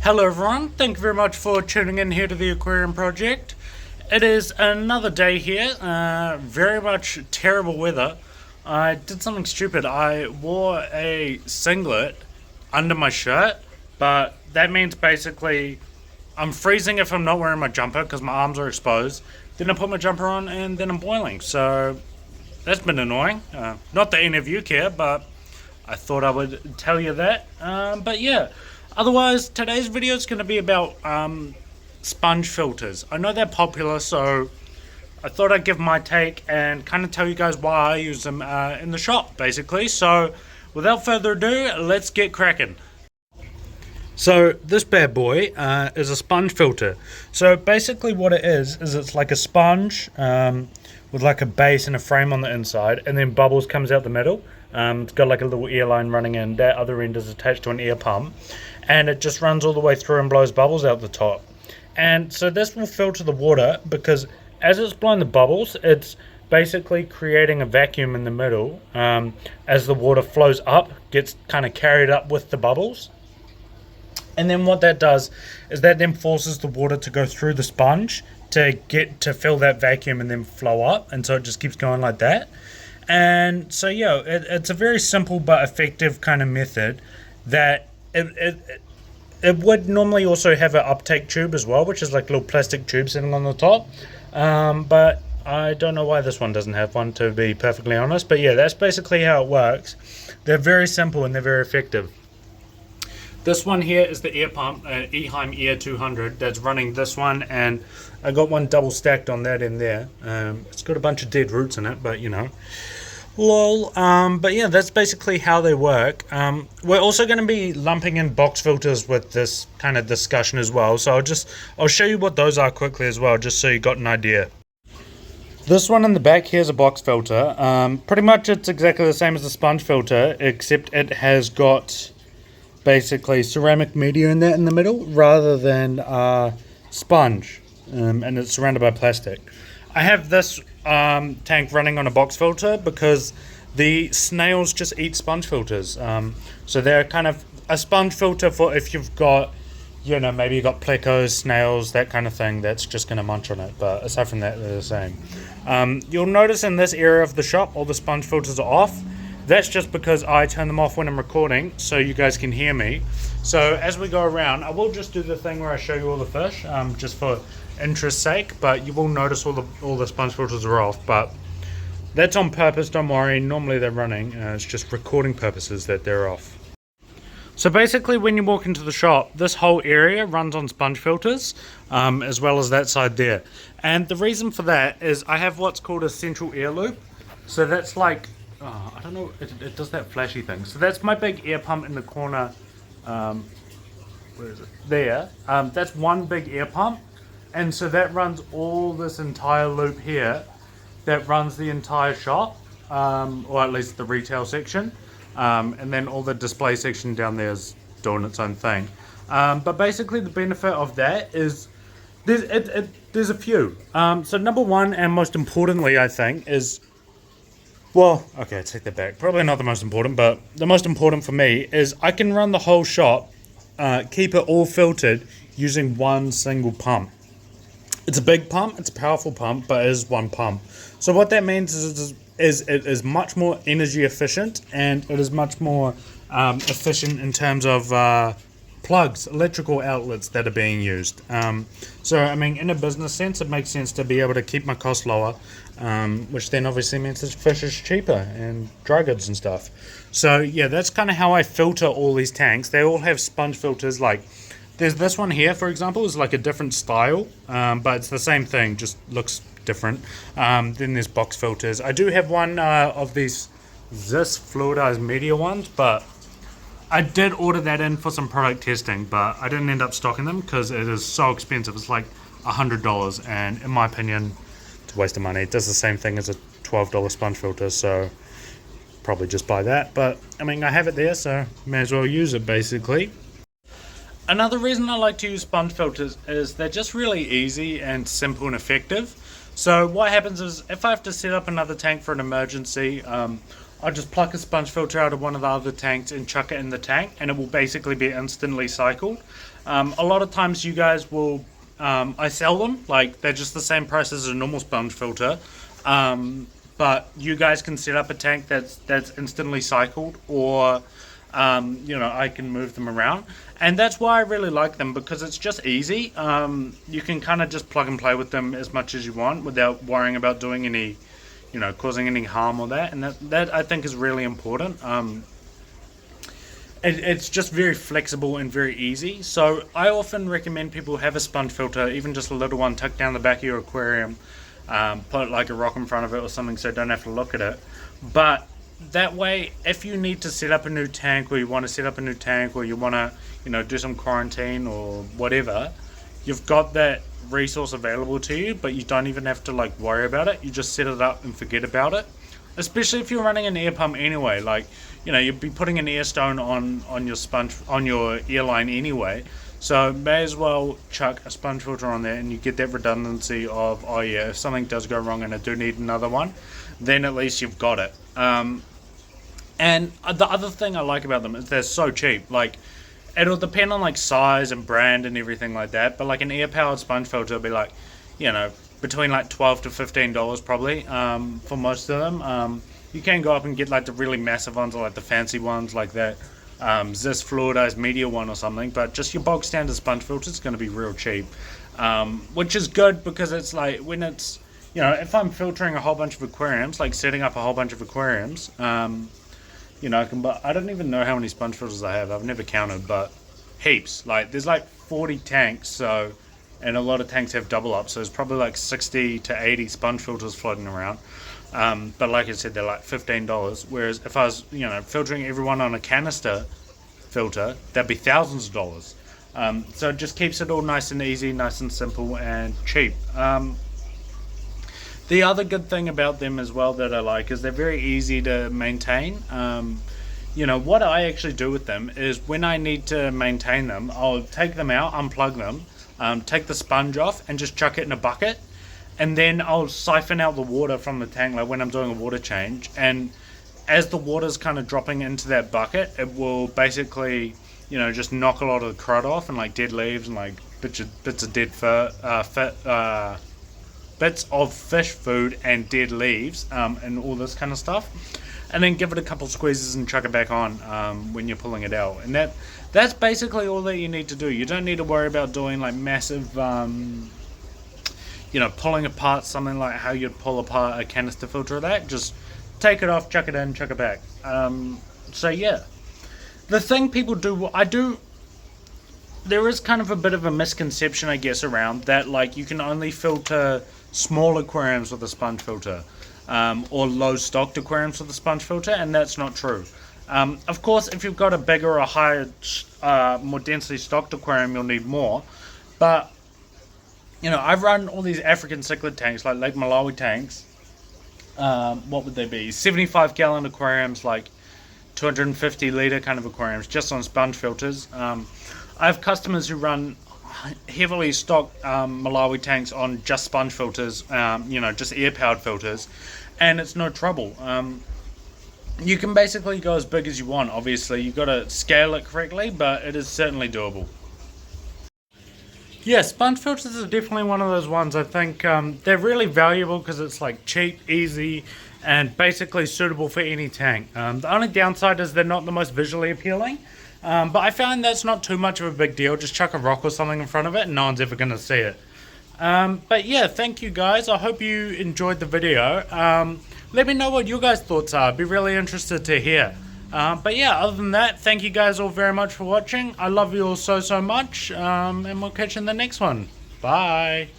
Hello everyone, thank you very much for tuning in here to the Aquarium project. It is another day here, very much terrible weather. I did something stupid. I wore a singlet under my shirt, but that means basically I'm freezing if I'm not wearing my jumper because my arms are exposed. Then I put my jumper on and then I'm boiling, so that's been annoying. Not that any of you care, but I thought I would tell you that. But yeah, otherwise today's video is going to be about sponge filters. I know they're popular, so I thought I'd give my take and kind of tell you guys why I use them in the shop, basically. So without further ado, let's get cracking. So this bad boy is a sponge filter. So basically what it is it's like a sponge with like a base and a frame on the inside, and then bubbles comes out the middle. It's got like a little air line running in. That other end is attached to an air pump, and it just runs all the way through and blows bubbles out the top. And so this will filter the water because as it's blowing the bubbles, it's basically creating a vacuum in the middle. As the water flows up, gets kind of carried up with the bubbles. And then what that does is that then forces the water to go through the sponge to get to fill that vacuum and then flow up, and so it just keeps going like that. And so yeah, it's a very simple but effective kind of method that it would normally also have an uptake tube as well, which is like a little plastic tube sitting on the top, but I don't know why this one doesn't have one, to be perfectly honest. But yeah, that's basically how it works. They're very simple and they're very effective. This one here is the air pump, Eheim Air 200, that's running this one, and I got one double stacked on that in there. It's got a bunch of dead roots in it, but you know, lol. But yeah, that's basically how they work. We're also going to be lumping in box filters with this kind of discussion as well, so I'll show you what those are quickly as well, just so you got an idea. This one in the back here is a box filter. Pretty much it's exactly the same as the sponge filter, except it has got basically ceramic media in the middle rather than sponge, and it's surrounded by plastic. I have this tank running on a box filter because the snails just eat sponge filters, so they're kind of a sponge filter for if you've got, you know, maybe you've got plecos, snails, that kind of thing that's just going to munch on it. But aside from that, they're the same. You'll notice in this area of the shop all the sponge filters are off. That's just because I turn them off when I'm recording so you guys can hear me. So as we go around, I will just do the thing where I show you all the fish, just for interest's sake, but you will notice all the sponge filters are off, but that's on purpose, don't worry. Normally they're running, it's just recording purposes that they're off. So basically when you walk into the shop, this whole area runs on sponge filters, as well as that side there. And the reason for that is I have what's called a central air loop. So that's like, I don't know, it does that flashy thing. So that's my big air pump in the corner. Where is it? There. That's one big air pump. And so that runs all this entire loop here. That runs the entire shop, or at least the retail section. And then all the display section down there is doing its own thing. But basically the benefit of that is there's a few. So number one, and most importantly I think, is, well, okay, I take that back. Probably not the most important, but the most important for me is I can run the whole shop, keep it all filtered using one single pump. It's a big pump, it's a powerful pump, but it is one pump. So what that means is it is much more energy efficient, and it is much more efficient in terms of plugs, electrical outlets that are being used. So I mean, in a business sense, it makes sense to be able to keep my costs lower, which then obviously means the fish is cheaper and dry goods and stuff. So yeah, that's kind of how I filter all these tanks. They all have sponge filters. Like there's this one here, for example, is like a different style, but it's the same thing, just looks different. Then there's box filters. I do have one of these fluidized media ones, but I did order that in for some product testing, but I didn't end up stocking them because it is so expensive. It's like $100, and in my opinion, it's a waste of money. It does the same thing as a $12 sponge filter, so probably just buy that. But I mean, I have it there, so may as well use it basically. Another reason I like to use sponge filters is they're just really easy and simple and effective. So what happens is if I have to set up another tank for an emergency, I'll just pluck a sponge filter out of one of the other tanks and chuck it in the tank, and it will basically be instantly cycled. A lot of times you guys will, I sell them, like they're just the same price as a normal sponge filter. But you guys can set up a tank that's instantly cycled, or I can move them around, and that's why I really like them, because it's just easy. You can kind of just plug and play with them as much as you want without worrying about doing any, causing any harm or that, and that I think is really important. It's just very flexible and very easy. So I often recommend people have a sponge filter, even just a little one, tucked down the back of your aquarium. Put like a rock in front of it or something so you don't have to look at it. But that way, if you need to set up a new tank, or you want to set up a new tank, or you want to, do some quarantine or whatever, you've got that resource available to you, but you don't even have to like worry about it. You just set it up and forget about it. Especially if you're running an air pump anyway, like, you'd be putting an air stone on your air line anyway. So may as well chuck a sponge filter on there, and you get that redundancy of, oh yeah, if something does go wrong and I do need another one, then at least you've got it. And the other thing I like about them is they're so cheap. Like, it'll depend on like size and brand and everything like that, but like an air powered sponge filter will be like, between like $12 to $15 probably, for most of them. You can go up and get like the really massive ones, or like the fancy ones like that. This fluidized media one or something, but just your bog standard sponge filter is going to be real cheap, which is good, because it's like, when it's, if I'm filtering a whole bunch of aquariums, like setting up a whole bunch of aquariums, I can buy, I don't even know how many sponge filters I have, I've never counted, but heaps. Like, there's like 40 tanks, so, and a lot of tanks have double up, so there's probably like 60 to 80 sponge filters floating around. But like I said, they're like $15. Whereas if I was, filtering everyone on a canister filter, that'd be thousands of dollars. So it just keeps it all nice and easy, nice and simple and cheap. The other good thing about them as well that I like is they're very easy to maintain. What I actually do with them is, when I need to maintain them, I'll take them out, unplug them, take the sponge off, and just chuck it in a bucket. And then I'll siphon out the water from the tank, like when I'm doing a water change. And as the water's kind of dropping into that bucket, it will basically, just knock a lot of the crud off, and like dead leaves and like bits of dead bits of fish food and dead leaves, and all this kind of stuff. And then give it a couple squeezes and chuck it back on when you're pulling it out. And that's basically all that you need to do. You don't need to worry about doing like massive, pulling apart something like how you'd pull apart a canister filter of that. Just take it off, chuck it in, chuck it back. So yeah, the thing people do, there is kind of a bit of a misconception, I guess, around that, like, you can only filter small aquariums with a sponge filter, or low stocked aquariums with a sponge filter, and that's not true. Of course, if you've got a bigger or higher, more densely stocked aquarium, you'll need more. But I've run all these African cichlid tanks, like Lake Malawi tanks. What would they be? 75 gallon aquariums, like 250 litre kind of aquariums, just on sponge filters. I have customers who run heavily stocked Malawi tanks on just sponge filters, just air powered filters, and it's no trouble. You can basically go as big as you want. Obviously, you've got to scale it correctly, but it is certainly doable. Yeah, sponge filters are definitely one of those ones. I think they're really valuable because it's like cheap, easy, and basically suitable for any tank. The only downside is they're not the most visually appealing, but I found that's not too much of a big deal. Just chuck a rock or something in front of it and no one's ever going to see it. But yeah, thank you guys. I hope you enjoyed the video. Let me know what your guys' thoughts are. I'd be really interested to hear. But yeah, other than that, thank you guys all very much for watching. I love you all so much, and we'll catch you in the next one. Bye.